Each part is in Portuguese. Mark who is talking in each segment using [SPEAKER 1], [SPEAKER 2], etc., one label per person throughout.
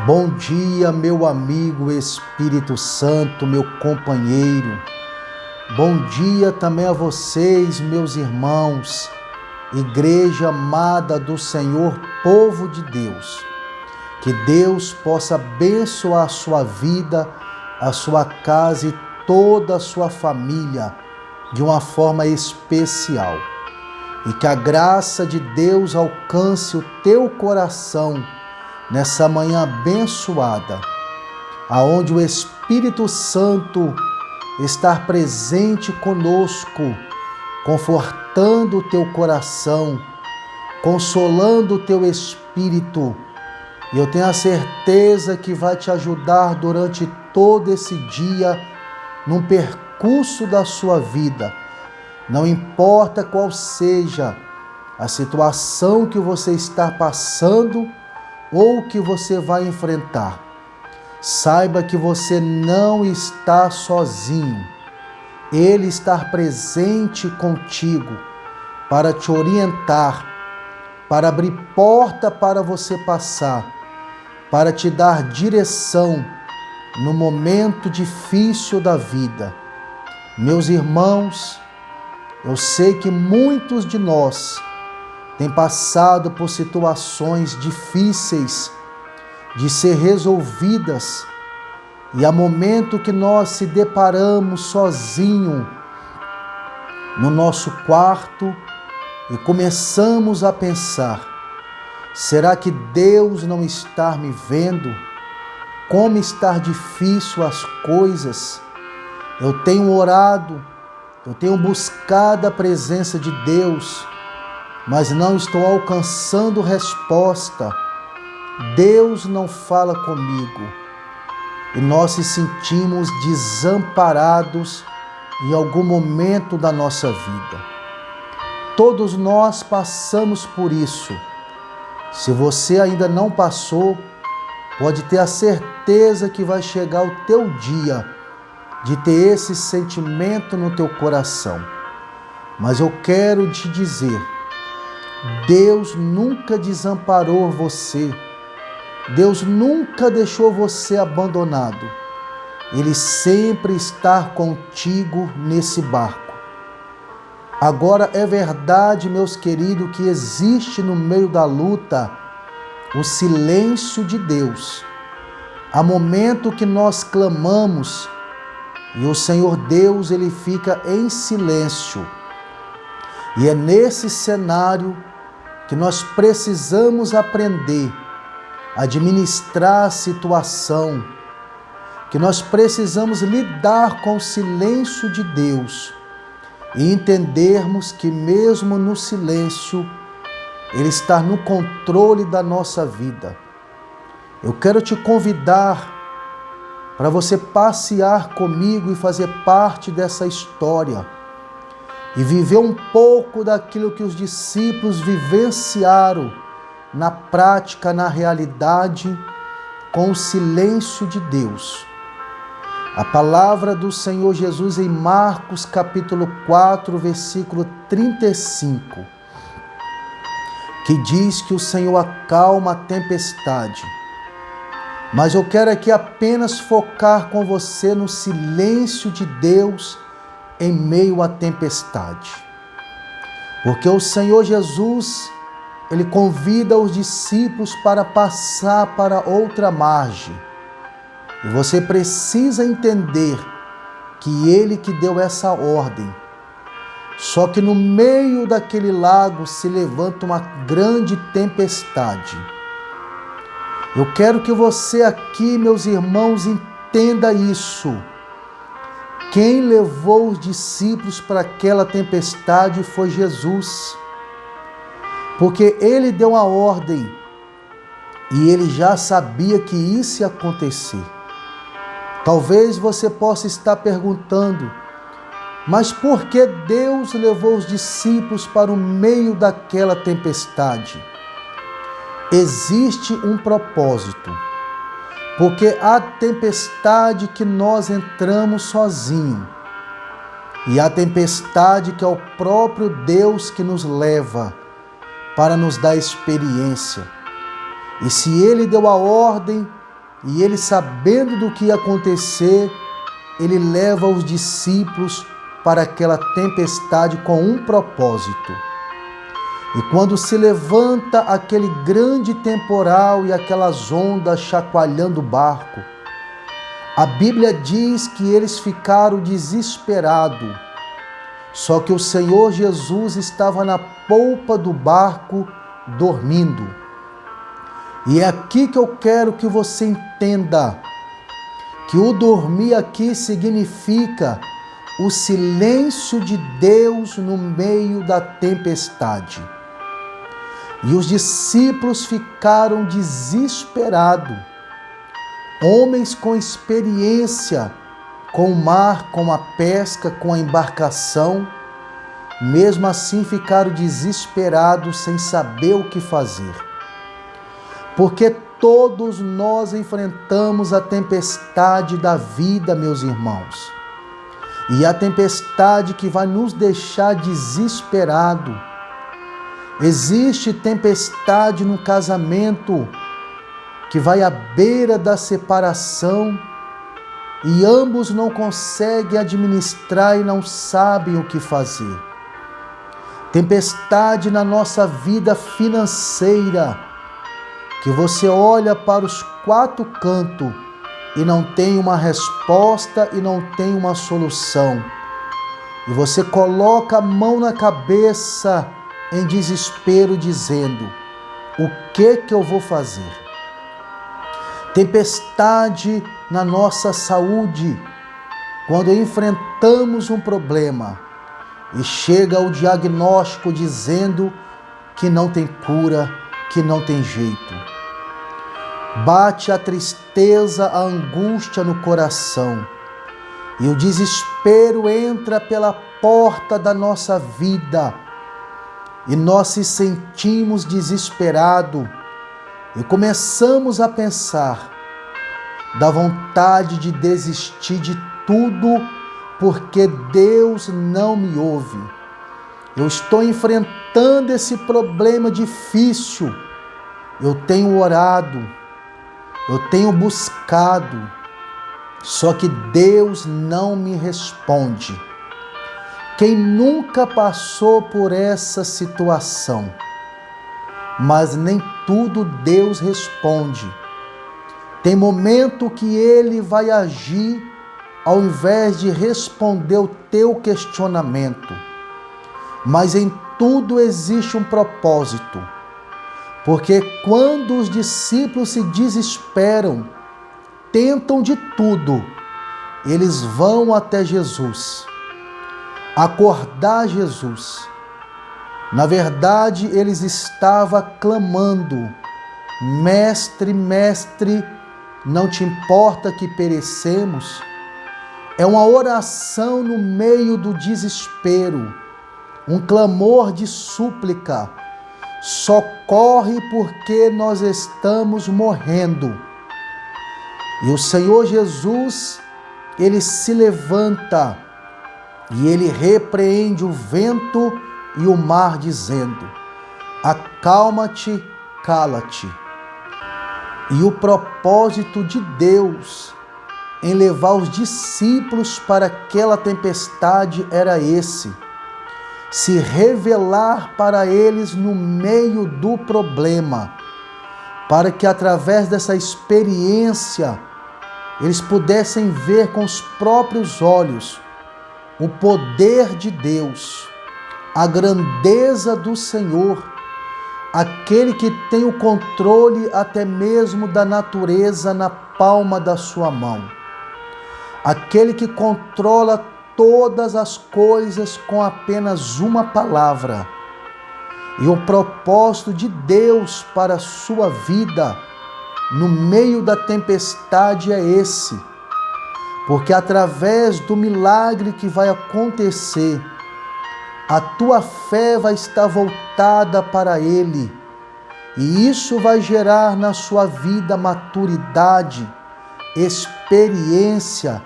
[SPEAKER 1] Bom dia, meu amigo Espírito Santo, meu companheiro. Bom dia também a vocês, meus irmãos, Igreja amada do Senhor, povo de Deus. Que Deus possa abençoar a sua vida, a sua casa e toda a sua família de uma forma especial. E que a graça de Deus alcance o teu coração nessa manhã abençoada, aonde o Espírito Santo está presente conosco, confortando o teu coração, consolando o teu espírito. E eu tenho a certeza que vai te ajudar durante todo esse dia, num percurso da sua vida. Não importa qual seja a situação que você está passando ou que você vai enfrentar, saiba que você não está sozinho. Ele está presente contigo para te orientar, para abrir porta para você passar, para te dar direção no momento difícil da vida. Meus irmãos, eu sei que muitos de nós têm passado por situações difíceis de ser resolvidas, e há momento que nós se deparamos sozinho no nosso quarto e começamos a pensar: será que Deus não está me vendo? Como está difícil as coisas? Eu tenho orado, eu tenho buscado a presença de Deus, mas não estou alcançando resposta. Deus não fala comigo. E nós nos sentimos desamparados em algum momento da nossa vida. Todos nós passamos por isso. Se você ainda não passou, pode ter a certeza que vai chegar o teu dia de ter esse sentimento no teu coração. Mas eu quero te dizer, Deus nunca desamparou você. Deus nunca deixou você abandonado. Ele sempre está contigo nesse barco. Agora é verdade, meus queridos, que existe no meio da luta o silêncio de Deus. Há momento que nós clamamos e o Senhor Deus, ele fica em silêncio. E é nesse cenário que nós precisamos aprender a administrar a situação, que nós precisamos lidar com o silêncio de Deus e entendermos que mesmo no silêncio, Ele está no controle da nossa vida. Eu quero te convidar para você passear comigo e fazer parte dessa história e viver um pouco daquilo que os discípulos vivenciaram na prática, na realidade, com o silêncio de Deus. A palavra do Senhor Jesus em Marcos capítulo 4, versículo 35, que diz que o Senhor acalma a tempestade. Mas eu quero aqui apenas focar com você no silêncio de Deus em meio à tempestade. Porque o Senhor Jesus, Ele convida os discípulos para passar para outra margem. E você precisa entender que Ele que deu essa ordem. Só que no meio daquele lago se levanta uma grande tempestade. Eu quero que você aqui, meus irmãos, entenda isso. Quem levou os discípulos para aquela tempestade foi Jesus. Porque Ele deu a ordem e Ele já sabia que isso ia acontecer. Talvez você possa estar perguntando, mas por que Deus levou os discípulos para o meio daquela tempestade? Existe um propósito, porque há tempestade que nós entramos sozinhos, e há tempestade que é o próprio Deus que nos leva para nos dar experiência. E se Ele deu a ordem, e ele, sabendo do que ia acontecer, ele leva os discípulos para aquela tempestade com um propósito. E quando se levanta aquele grande temporal e aquelas ondas chacoalhando o barco, a Bíblia diz que eles ficaram desesperados. Só que o Senhor Jesus estava na polpa do barco dormindo. E é aqui que eu quero que você entenda que o dormir aqui significa o silêncio de Deus no meio da tempestade. E os discípulos ficaram desesperados. Homens com experiência com o mar, com a pesca, com a embarcação, mesmo assim ficaram desesperados sem saber o que fazer. Porque todos nós enfrentamos a tempestade da vida, meus irmãos. E a tempestade que vai nos deixar desesperados. Existe tempestade no casamento que vai à beira da separação e ambos não conseguem administrar e não sabem o que fazer. Tempestade na nossa vida financeira, que você olha para os quatro cantos e não tem uma resposta e não tem uma solução. E você coloca a mão na cabeça em desespero, dizendo: o que eu vou fazer? Tempestade na nossa saúde, quando enfrentamos um problema e chega o diagnóstico dizendo que não tem cura, que não tem jeito. Bate a tristeza, a angústia no coração e o desespero entra pela porta da nossa vida e nós se sentimos desesperados e começamos a pensar da vontade de desistir de tudo porque Deus não me ouve. Eu estou enfrentando esse problema difícil. Eu tenho orado, eu tenho buscado, só que Deus não me responde. Quem nunca passou por essa situação? Mas nem tudo Deus responde. Tem momento que Ele vai agir ao invés de responder o teu questionamento. Mas em tudo existe um propósito. Porque quando os discípulos se desesperam, tentam de tudo, eles vão até Jesus, acordar Jesus. Na verdade, eles estavam clamando: Mestre, Mestre, não te importa que perecemos? É uma oração no meio do desespero, um clamor de súplica. Socorre porque nós estamos morrendo. E o Senhor Jesus, Ele se levanta e Ele repreende o vento e o mar, dizendo: acalma-te, cala-te. E o propósito de Deus em levar os discípulos para aquela tempestade era esse: se revelar para eles no meio do problema, para que através dessa experiência eles pudessem ver com os próprios olhos o poder de Deus, a grandeza do Senhor, aquele que tem o controle até mesmo da natureza na palma da sua mão, aquele que controla todas as coisas com apenas uma palavra. E o propósito de Deus para a sua vida no meio da tempestade é esse, porque através do milagre que vai acontecer, a tua fé vai estar voltada para Ele, e isso vai gerar na sua vida maturidade, experiência,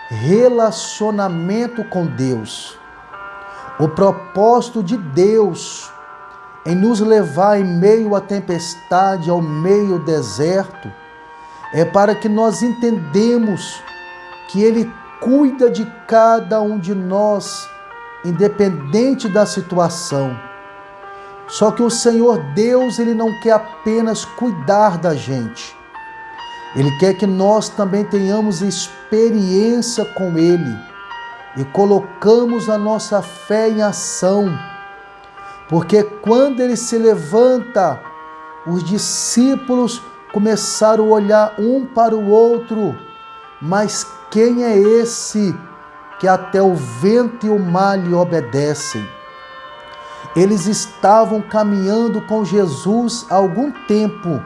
[SPEAKER 1] relacionamento com Deus. O propósito de Deus em nos levar em meio à tempestade, ao meio do deserto, é para que nós entendemos que Ele cuida de cada um de nós, independente da situação. Só que o Senhor Deus, Ele não quer apenas cuidar da gente. Ele quer que nós também tenhamos experiência com Ele e colocamos a nossa fé em ação. Porque quando Ele se levanta, os discípulos começaram a olhar um para o outro. Mas quem é esse que até o vento e o mar lhe obedecem? Eles estavam caminhando com Jesus há algum tempo,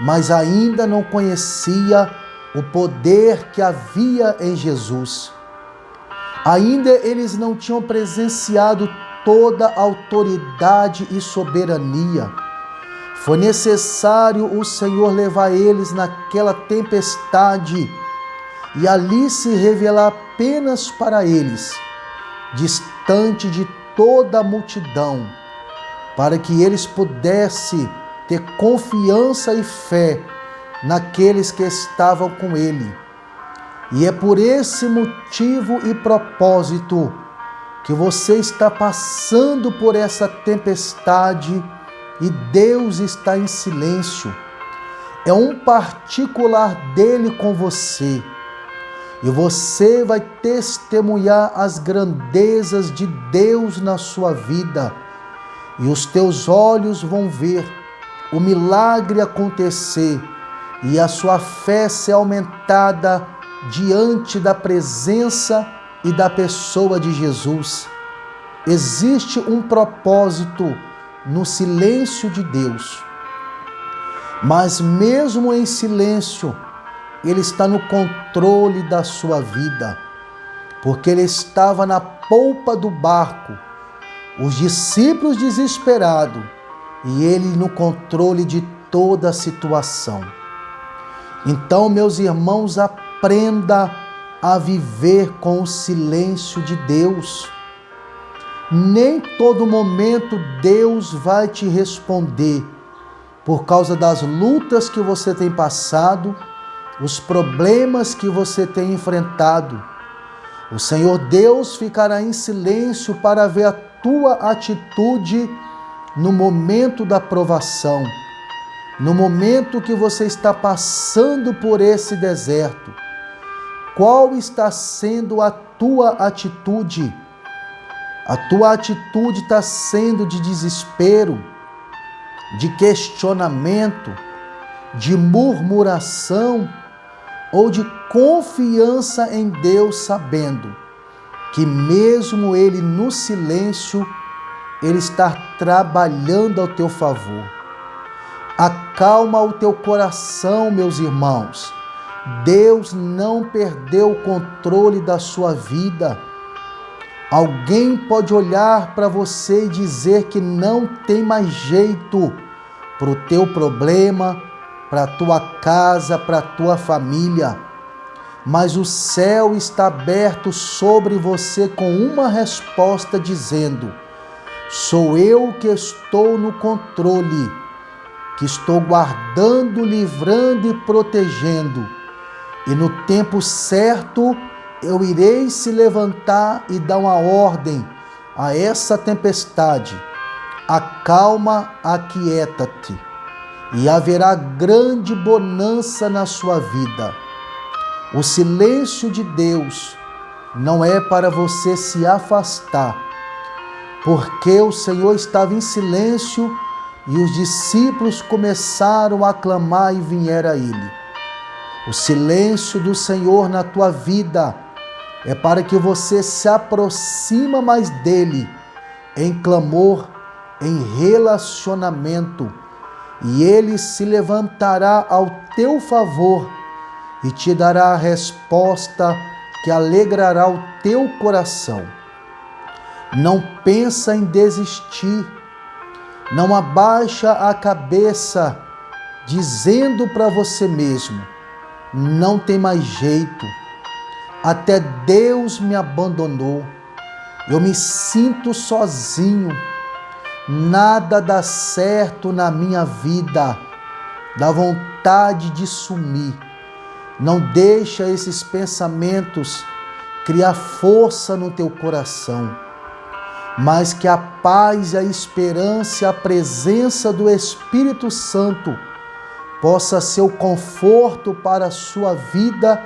[SPEAKER 1] mas ainda não conhecia o poder que havia em Jesus. Ainda eles não tinham presenciado toda a autoridade e soberania. Foi necessário o Senhor levar eles naquela tempestade e ali se revelar apenas para eles, distante de toda a multidão, para que eles pudessem ter confiança e fé naqueles que estavam com Ele. E é por esse motivo e propósito que você está passando por essa tempestade e Deus está em silêncio. É um particular dele com você. E você vai testemunhar as grandezas de Deus na sua vida. E os teus olhos vão ver o milagre acontecer e a sua fé ser aumentada diante da presença e da pessoa de Jesus. Existe um propósito no silêncio de Deus. Mas mesmo em silêncio, Ele está no controle da sua vida, porque Ele estava na polpa do barco, os discípulos desesperados, e Ele no controle de toda a situação. Então, meus irmãos, aprenda a viver com o silêncio de Deus. Nem todo momento Deus vai te responder por causa das lutas que você tem passado, os problemas que você tem enfrentado. O Senhor Deus ficará em silêncio para ver a tua atitude no momento da provação, no momento que você está passando por esse deserto. Qual está sendo a tua atitude? A tua atitude está sendo de desespero, de questionamento, de murmuração ou de confiança em Deus, sabendo que mesmo Ele no silêncio, Ele está trabalhando ao teu favor. Acalma o teu coração, meus irmãos. Deus não perdeu o controle da sua vida. Alguém pode olhar para você e dizer que não tem mais jeito para o teu problema, para a tua casa, para a tua família. Mas o céu está aberto sobre você com uma resposta dizendo: sou eu que estou no controle, que estou guardando, livrando e protegendo. E no tempo certo eu irei se levantar e dar uma ordem a essa tempestade. Acalma, aquieta-te, e haverá grande bonança na sua vida. O silêncio de Deus não é para você se afastar, porque o Senhor estava em silêncio e os discípulos começaram a clamar e vieram a Ele. O silêncio do Senhor na tua vida é para que você se aproxima mais dEle em clamor, em relacionamento, e Ele se levantará ao teu favor e te dará a resposta que alegrará o teu coração. Não pensa em desistir, não abaixa a cabeça dizendo para você mesmo: não tem mais jeito, até Deus me abandonou, eu me sinto sozinho, nada dá certo na minha vida. dá vontade de sumir. Não deixa esses pensamentos criar força no teu coração, mas que a paz, a esperança e a presença do Espírito Santo possa ser o conforto para a sua vida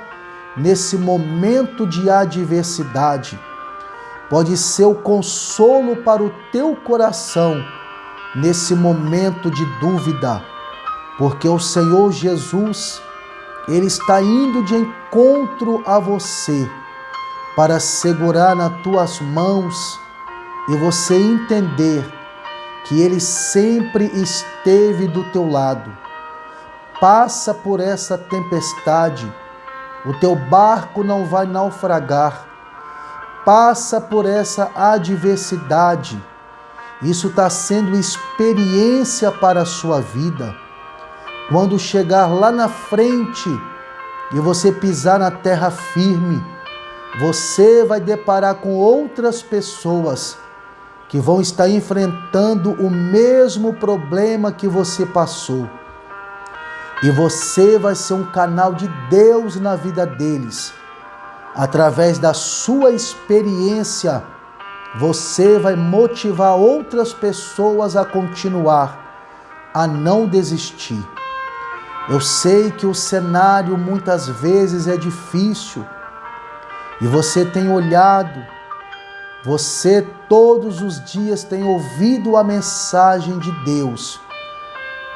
[SPEAKER 1] nesse momento de adversidade. Pode ser o consolo para o teu coração nesse momento de dúvida, porque o Senhor Jesus, Ele está indo de encontro a você para segurar nas tuas mãos e você entender que Ele sempre esteve do teu lado. Passa por essa tempestade, o teu barco não vai naufragar. Passa por essa adversidade, isso está sendo experiência para a sua vida. Quando chegar lá na frente e você pisar na terra firme, você vai deparar com outras pessoas que vão estar enfrentando o mesmo problema que você passou. E você vai ser um canal de Deus na vida deles. Através da sua experiência, você vai motivar outras pessoas a continuar, a não desistir. Eu sei que o cenário muitas vezes é difícil e você tem olhado, você todos os dias tem ouvido a mensagem de Deus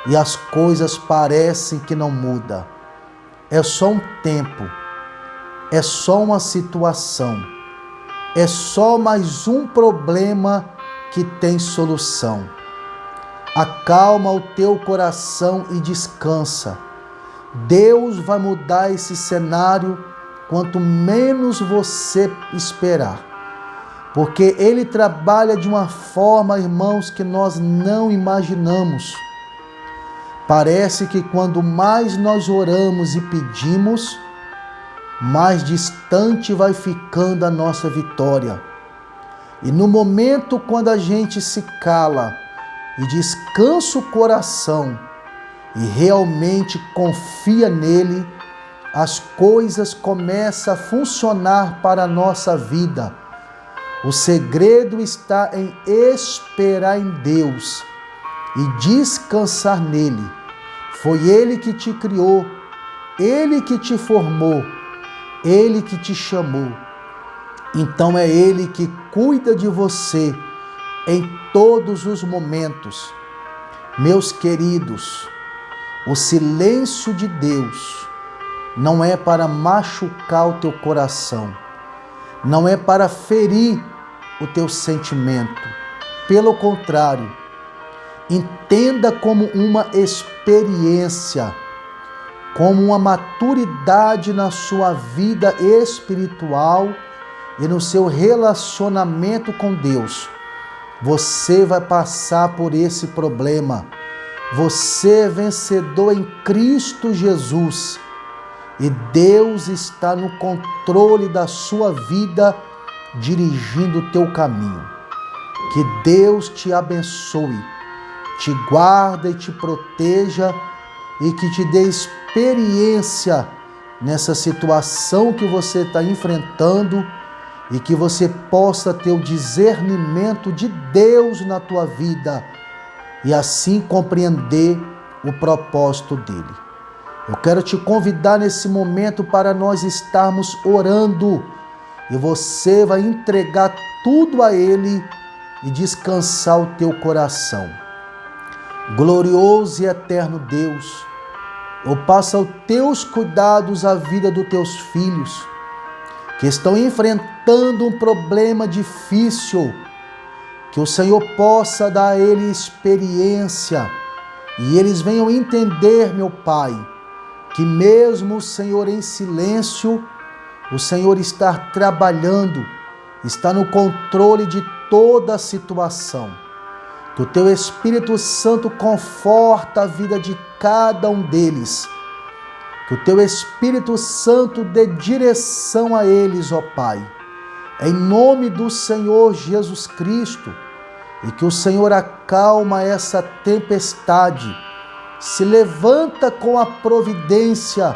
[SPEAKER 1] e as coisas parecem que não mudam. É só um tempo, é só uma situação, é só mais um problema que tem solução. Acalma o teu coração e descansa. Deus vai mudar esse cenário quanto menos você esperar. Porque Ele trabalha de uma forma, irmãos, que nós não imaginamos. Parece que quando mais nós oramos e pedimos, mais distante vai ficando a nossa vitória. E no momento quando a gente se cala e descansa o coração e realmente confia nele, as coisas começam a funcionar para a nossa vida. O segredo está em esperar em Deus e descansar nele. Foi Ele que te criou, Ele que te formou, Ele que te chamou. Então é Ele que cuida de você em todos os momentos. Meus queridos, o silêncio de Deus não é para machucar o teu coração, não é para ferir o teu sentimento. Pelo contrário, entenda como uma experiência, como uma maturidade na sua vida espiritual e no seu relacionamento com Deus. Você vai passar por esse problema. Você é vencedor em Cristo Jesus. E Deus está no controle da sua vida, dirigindo o teu caminho. Que Deus te abençoe, te guarde e te proteja e que te dê experiência nessa situação que você está enfrentando e que você possa ter o discernimento de Deus na tua vida e assim compreender o propósito dele. Eu quero te convidar nesse momento para nós estarmos orando e você vai entregar tudo a ele e descansar o teu coração. Glorioso e eterno Deus, eu passo aos teus cuidados a vida dos teus filhos que estão enfrentando um problema difícil, que o Senhor possa dar a eles experiência e eles venham entender, meu Pai, que mesmo o Senhor em silêncio, o Senhor está trabalhando, está no controle de toda a situação. Que o teu Espírito Santo conforta a vida de cada um deles. Que o teu Espírito Santo dê direção a eles, ó Pai. Em nome do Senhor Jesus Cristo. E que o Senhor acalma essa tempestade se levanta com a providência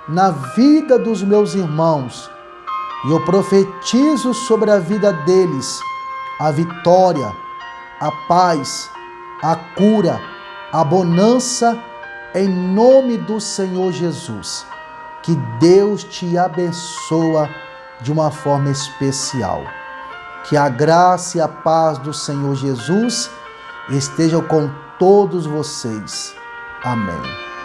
[SPEAKER 1] na vida dos meus irmãos. E eu profetizo sobre a vida deles a vitória, a paz, a cura, a bonança, em nome do Senhor Jesus. Que Deus te abençoe de uma forma especial. Que a graça e a paz do Senhor Jesus estejam com todos vocês. Amém.